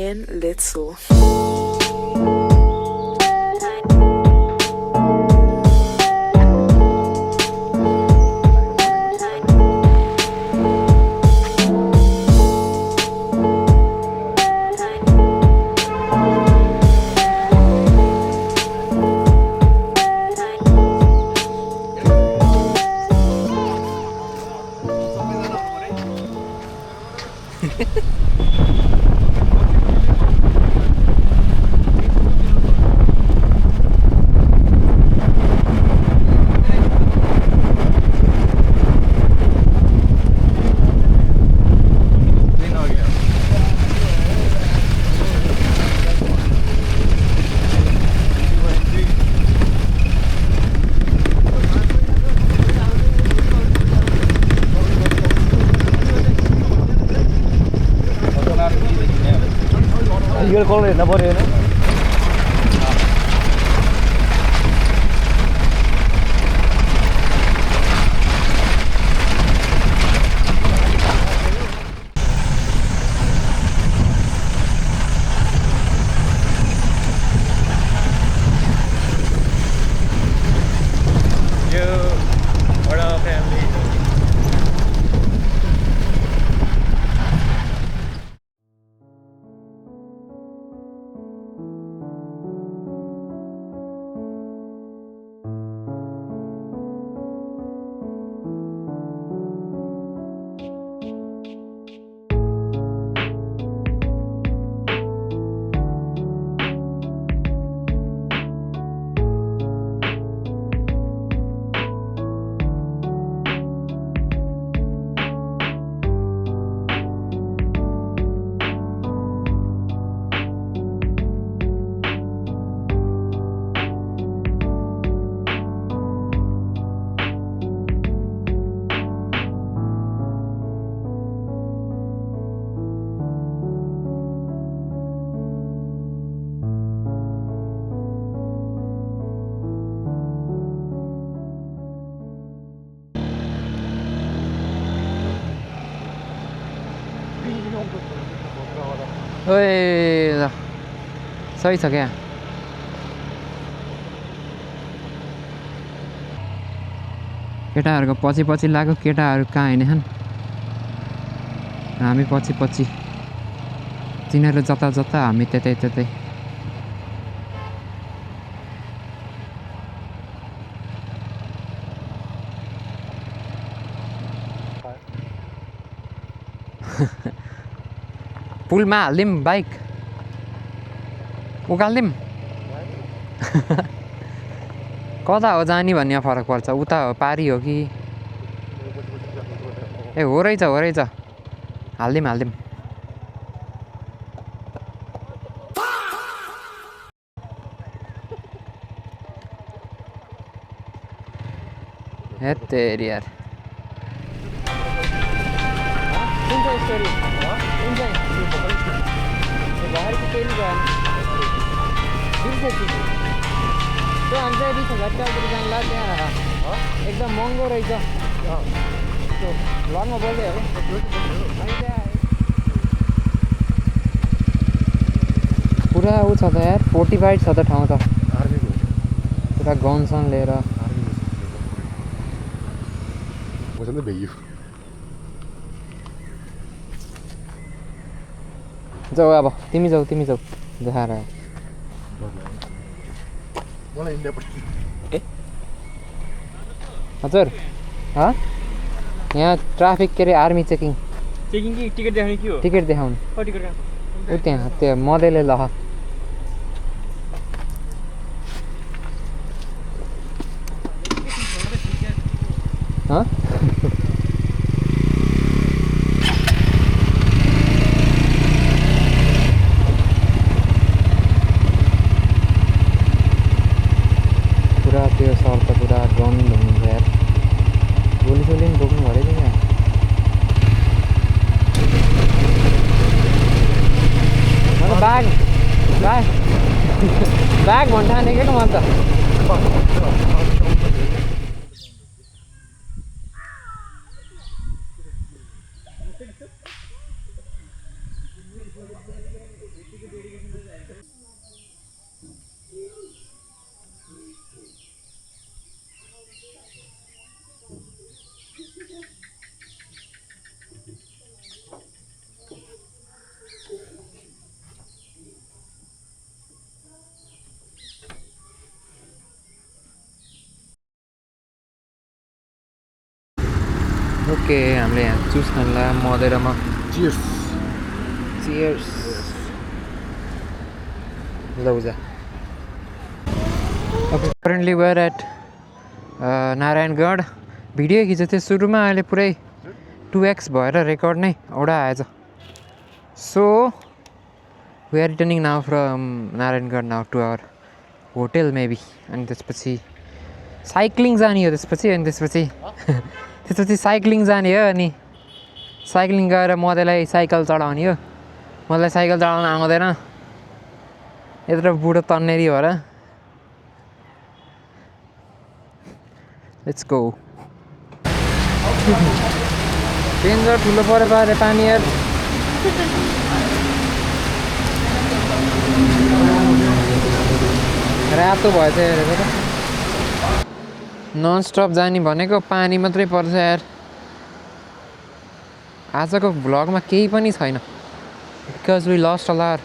Ryan Litzel. 이걸 걸로 했나 버려요? ओए सही छ क्या केटाहरूको पछि पछि लाग्यो केटाहरू कहाँ हिँडेछन् हामी पछि पछि तिनीहरू जता जता हामी त्यतै त्यतै पुलमा हालिदिउँ बाइक उकालिदिउँ कता हो जाने भन्ने फरक पर्छ उता हो पारी हो कि ए हो रहेछ हालिदिउँ हे तेरी यार त्यो हाम्रो घट्टा जान्ला त्यहाँ एकदम महँगो रहेछ त्यो भ्लगमा बोल्दै हो पुरा ऊ छ त यार 45 छ त ठाउँ त पुरा गनसन लिएर जाऊ अब तिमी जाऊ देखाएर हजुर यहाँ ट्राफिक के अरे आर्मी चेकिङ कि टिकट देखाउने के हो टिकट देखाउनु टिकट ऊ त्यहाँ त्यो मधेले लह पुरा त्यो सर त पुरा गन हुनुहुन्छ यार गोली पनि बोक्नु पऱ्यो नि यहाँ बाघ भन्न ठानेको न म त ओके हामीले यहाँ जुस खानला मधेरामा चियर्स चियर्स लौजा okay currently we're at Narayangarh video खिचेको थियो सुरुमा अहिले पुरै 2x भएर रेकर्ड नै एउटा आएछ so we are returning now from Narayangarh now to our hotel maybe अनि त्यसपछि साइक्लिङ जाने हो त्यसपछि साइक्लिङ जाने हो अनि साइक्लिङ गएर मधेलाई साइकल चढाउने हो मलाई साइकल चढाउन आउँदैन यत्रो बुढो तन्नेरी हो र लेट्स गो डेन्जर ठुलो पऱ्यो पारे पानी यार रातो भएछ हेरेको त ननस्टप जाने भनेको पानी मात्रै पर्छ यार आजको भ्लगमा केही पनि छैन because we lost all our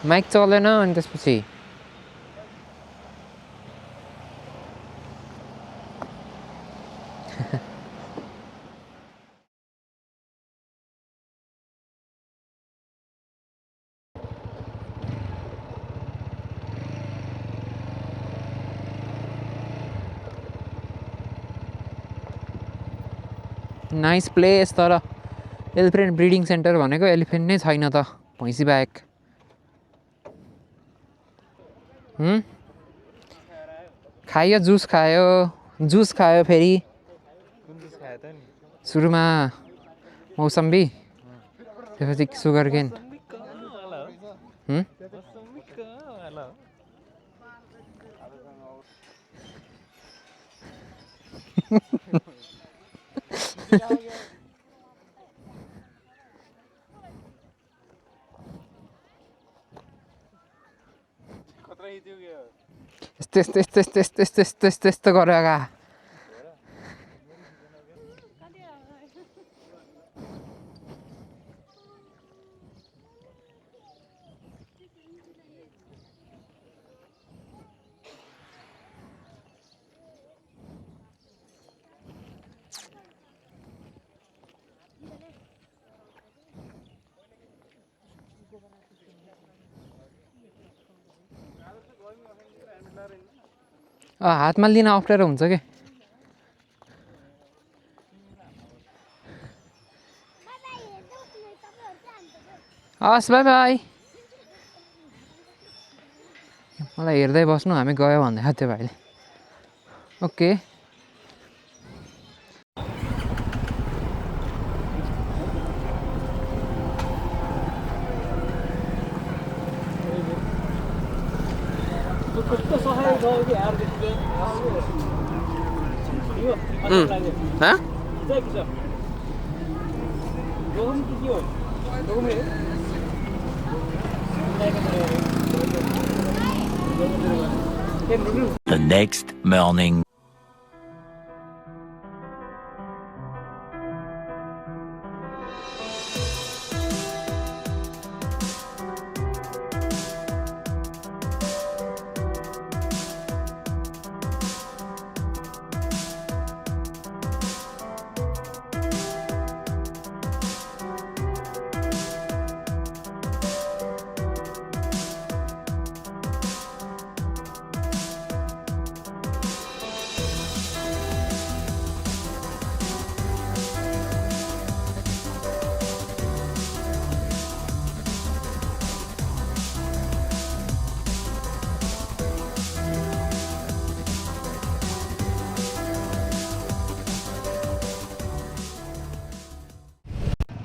mic चलेन अनि त्यसपछि नाइस प्लेस तर एलिफेन्ट ब्रिडिङ सेन्टर भनेको एलिफेन्ट नै छैन त भैँसी बाहेक खायो जुस खायो फेरि सुरुमा मौसम्बी त्यसपछि सुगर केन यस्तो गरेर हातमा लिन अप्ठ्यारो हुन्छ के हस् बाई बाई मलाई हेर्दै बस्नु हामी गयो भन्दै थियो भाइले ओके The next morning.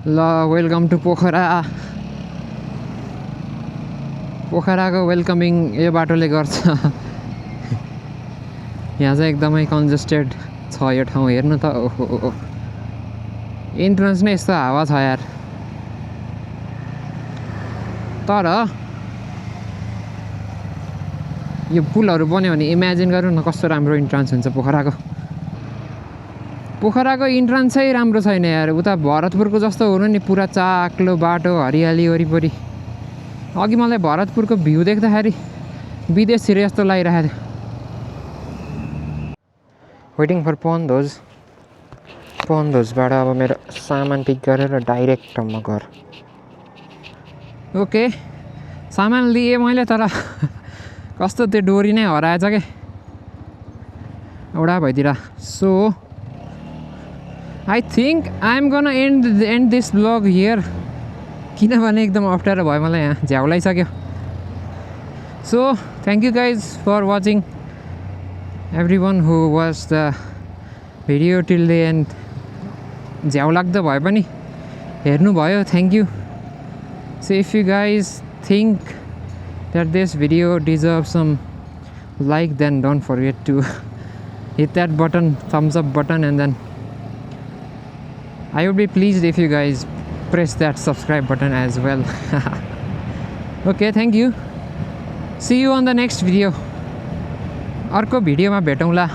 ल वेलकम टु पोखरा पोखराको वेलकमिङ यो बाटोले गर्छ यहाँ चाहिँ एकदमै कन्जेस्टेड छ यो ठाउँ हेर्नु त ओहो इन्ट्रेन्स नै यस्तो हावा छ यार तर यो पुलहरू बन्यो भने इमेजिन गर्नु न कस्तो राम्रो इन्ट्रान्स हुन्छ पोखराको इन्ट्रान्स चाहिँ राम्रो छैन यार उता भरतपुरको जस्तो हुनु नि पुरा चाक्लो बाटो हरियाली वरिपरि अघि मलाई भरतपुरको भ्यू देख्दाखेरि विदेशतिर जस्तो लागिरहेको थियो वेटिङ फर पन धोज पन्धुजबाट अब मेरो सामान पिक गरेर डाइरेक्ट म घर। ओके सामान लिएँ मैले, तर कस्तो त्यो डोरी नै हराएछ क्या एउटा भइदिएर। So I think I am gonna end this blog here, किनभने एकदम अप्ठ्यारो भयो मलाई, यहाँ झ्याउ लगाइसक्यो। So thank you guys for watching, everyone who watch the video till the end. झ्याउ लाग्दो भए पनि हेर्नुभयो, thank you. So if you guys think that this video deserves some like, then don't forget to hit that button, thumbs up button, and then I would be pleased if you guys press that subscribe button as well. Okay, thank you. See you on the next video. अर्को भिडियोमा भेटौँला।